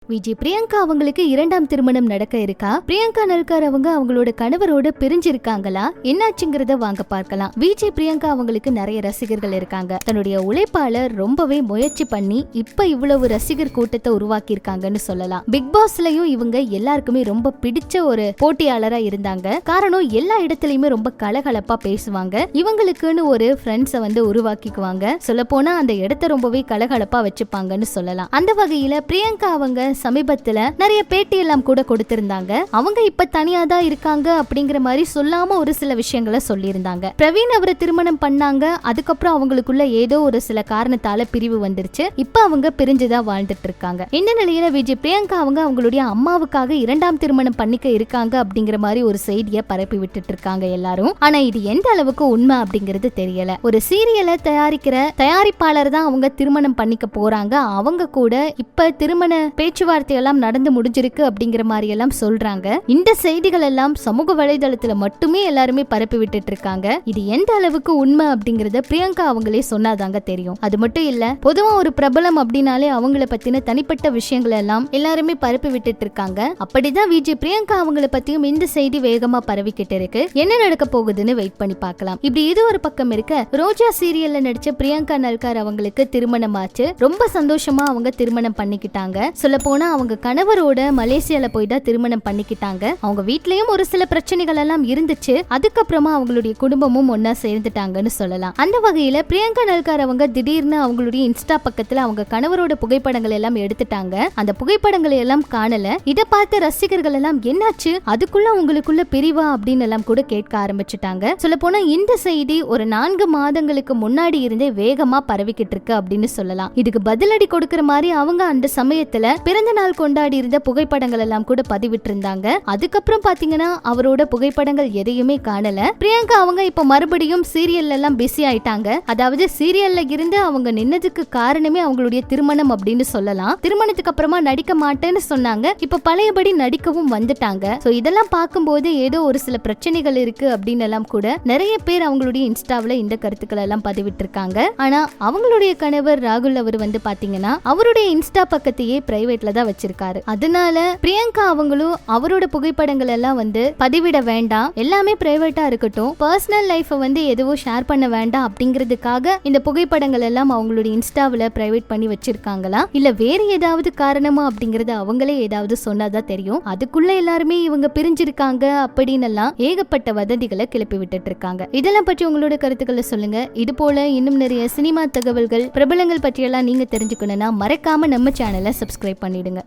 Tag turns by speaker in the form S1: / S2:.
S1: விஜய் பிரியங்கா அவங்களுக்கு இரண்டாம் திருமணம் நடக்க இருக்கா? பிரியங்கா நல்கார் அவங்க அவங்களோட கணவரோட பிரிஞ்சிருக்காங்களா? என்னாச்சுங்கிறத வாங்க பார்க்கலாம். விஜய் பிரியங்கா அவங்களுக்கு நிறைய ரசிகர்கள் இருக்காங்க. தன்னுடைய உழைப்பால ரொம்பவே முயற்சி பண்ணி இப்ப இவ்வளவு ரசிகர் கூட்டத்தை உருவாக்கி இருக்காங்கன்னு சொல்லலாம். பிக் பாஸ்லயும் இவங்க எல்லாருக்குமே ரொம்ப பிடிச்ச ஒரு போட்டியாளரா இருந்தாங்க. காரணம் எல்லா இடத்துலயுமே ரொம்ப கலகலப்பா பேசுவாங்க. இவங்களுக்குன்னு ஒரு ஃப்ரெண்ட்ஸை உருவாக்கிக்குவாங்க. சொல்ல போனா அந்த இடத்த ரொம்பவே கலகலப்பா வச்சுப்பாங்கன்னு சொல்லலாம். அந்த வகையில பிரியங்கா அவங்க சமீபத்துல நிறைய பேட்டி எல்லாம் கூட கொடுத்திருந்தாங்க. அவங்க இப்ப தனியா தான் இருக்காங்க அப்படிங்கிற மாதிரி சொல்லாம ஒரு சில விஷயங்களை சொல்லியிருந்தாங்க. பிரவீன் அவரை திருமணம் பண்ணாங்க. அதுக்கப்புறம் அவங்களுக்குள்ள ஏதோ ஒரு சில காரணத்தால பிரிவு வந்துருச்சு. இப்ப அவங்க பிரிஞ்சுதான் வாழ்ந்துட்டு இருக்காங்க. இந்த நிலையில விஜய் பிரியங்கா அவங்க அவங்களுடைய அம்மாவுக்காக இரண்டாம் திருமணம் பண்ணிக்க இருக்காங்க அப்படிங்கிற மாதிரி ஒரு செய்தியை பரப்பி விட்டுட்டு இருக்காங்க எல்லாரும். ஆனா இது எந்த அளவுக்கு உண்மை அப்படிங்கிறது தெரியல. ஒரு சீரியலை தயாரிக்கிற தயாரிப்பாளர் தான் அவங்க திருமணம் பண்ணிக்க போறாங்க. அவங்க கூட இப்ப திருமண பேச்சுவார்த்தை எல்லாம் நடந்து முடிஞ்சிருக்கு அப்படிங்கிற மாதிரி எல்லாம் சொல்றாங்க. இந்த செய்திகள் எல்லாம் சமூக வலைதளத்துல மட்டுமே எல்லாருமே பரப்பி விட்டுட்டு இருக்காங்க. இது எந்த அளவுக்கு உண்மை அப்படிங்கறத பிரியங்கா அவங்களே சொன்னாதாங்க தெரியும். அது மட்டும் இல்ல, பொதுவா ஒரு பிரபலம் அப்படின்னாலே அவங்கள பத்தின தனிப்பட்ட விஷயங்கள் எல்லாம் எல்லாருமே பரப்பி விட்டுட்டு இருக்காங்க. அப்படிதான் விஜய் பிரியங்கா அவங்கள பத்தியும் இந்த செய்தி வேகமா பரவிக்கிட்டு இருக்கு. என்ன நடக்க போகுதுன்னு வெயிட் பண்ணி பார்க்கலாம். இப்படி இது ஒரு பக்கம் இருக்க, ரோஜா சீரியல்ல நடிச்ச பிரியங்கா நல்கார் அவங்களுக்கு திருமணம் ஆச்சு. ரொம்ப சந்தோஷமா அவங்க திருமணம் பண்ணிக்கிட்டாங்க. சொல்ல போனா அவங்க கணவரோட மலேசியால போய் தான் திருமணம் பண்ணிக்கிட்டாங்க. அவங்க வீட்லயும் ஒரு சில பிரச்சனைகள் எல்லாம் இருந்துச்சு. அதுக்கப்புறமா அவங்களுடைய குடும்பமும் ஒன்னா சேர்ந்துட்டாங்கன்னு சொல்லலாம். அந்த வகையில பிரியங்கா நல்கார் அவங்க திடீர்னு அவங்களுடைய இன்ஸ்டா பக்கத்துல அவங்க கணவரோட புகைப்படங்கள் எல்லாம் எடுத்துட்டாங்க. அந்த புகைப்படங்களை எல்லாம் காணல. இதை பார்த்த ரசிகர்கள் எல்லாம் என்னாச்சு, அதுக்குள்ள உங்களுக்குள்ள பிரிவா அப்படின்னு எல்லாம் கூட கேட்க ஆரம்பிச்சுட்டாங்க. சொல்ல போனா இந்த செய்தி ஒரு 4 மாதங்களுக்கு முன்னாடி இருந்தே வேகமா பரவிக்கிட்டு இருக்கு அப்படின்னு சொல்லலாம். இதுக்கு பதிலடி கொடுக்கிற மாதிரி அவங்க அந்த சமயத்துல பிறந்த நாள் கொண்டாடி இருந்த புகைப்படங்கள் எல்லாம் கூட பதிவிட்டு இருந்தாங்க. அதுக்கப்புறம் பாத்தீங்கன்னா அவரோட புகைப்படங்கள் எதையுமே காணல. பிரியங்கா அவங்க இப்ப மறுபடியும் சீரியல்ல எல்லாம் பிஸி ஆயிட்டாங்க. அதாவது சீரியல்ல இருந்து அவங்க நின்னதுக்கு காரணமே அவங்களுடைய திருமணம் அப்படின்னு சொல்லலாம். திருமணத்துக்கு அப்புறமா நடிக்க மாட்டேன்னு சொன்னாங்க. இப்ப பழையபடி நடிக்கவும் வந்துட்டாங்க. சோ இதெல்லாம் பார்க்கும்போது ஏதோ ஒரு சில பிரச்சனைகள் இருக்கு அப்படின்னு எல்லாம் கூட நிறைய பேர் அவங்களுடைய இன்ஸ்டாவில இந்த கருத்துக்கள் எல்லாம் பதிவிட்டு இருக்காங்க. ஆனா அவங்களுடைய கணவர் ராகுல் அவர் பாத்தீங்கன்னா அவருடைய இன்ஸ்டா பக்கத்தையே பிரைவேட்ல தான் வச்சிருக்காரு. அதனால பிரியங்கா அவங்களும் அவரோட புகைப்படங்கள் எல்லாம் பதிவிட வேண்டாம், எல்லாமே பிரைவேட்டா இருக்கட்டும், பர்சனல் லைஃப் எதுவும் ஷேர் பண்ண வேண்டாம் அப்படிங்கிறதுக்காக இந்த புகைப்படங்கள் எல்லாம் அவங்களுடைய இன்ஸ்டாவில பிரைவேட் பண்ணி வச்சிருக்காங்களா, இல்ல வேற ஏதாவது காரணமா அப்படிங்கறது அவங்களே ஏதாவது சொன்னாதான் தெரியும். அதுக்குள்ள எல்லாருமே இவங்க பிரிஞ்சிருக்காங்க அப்படின்னு எல்லாம் ஏகப்பட்ட வதந்திகளை கிளப்பி விட்டுட்டு இருக்காங்க. இதெல்லாம் பற்றி உங்களோட கருத்துக்களை சொல்லுங்க. இது போல இன்னும் நிறைய சினிமா தகவல்கள், பிரபலங்கள் பற்றியெல்லாம் நீங்க தெரிஞ்சுக்கணும்னா மறக்காம நம்ம சேனலை சப்ஸ்கிரைப் பண்ணிடுங்க.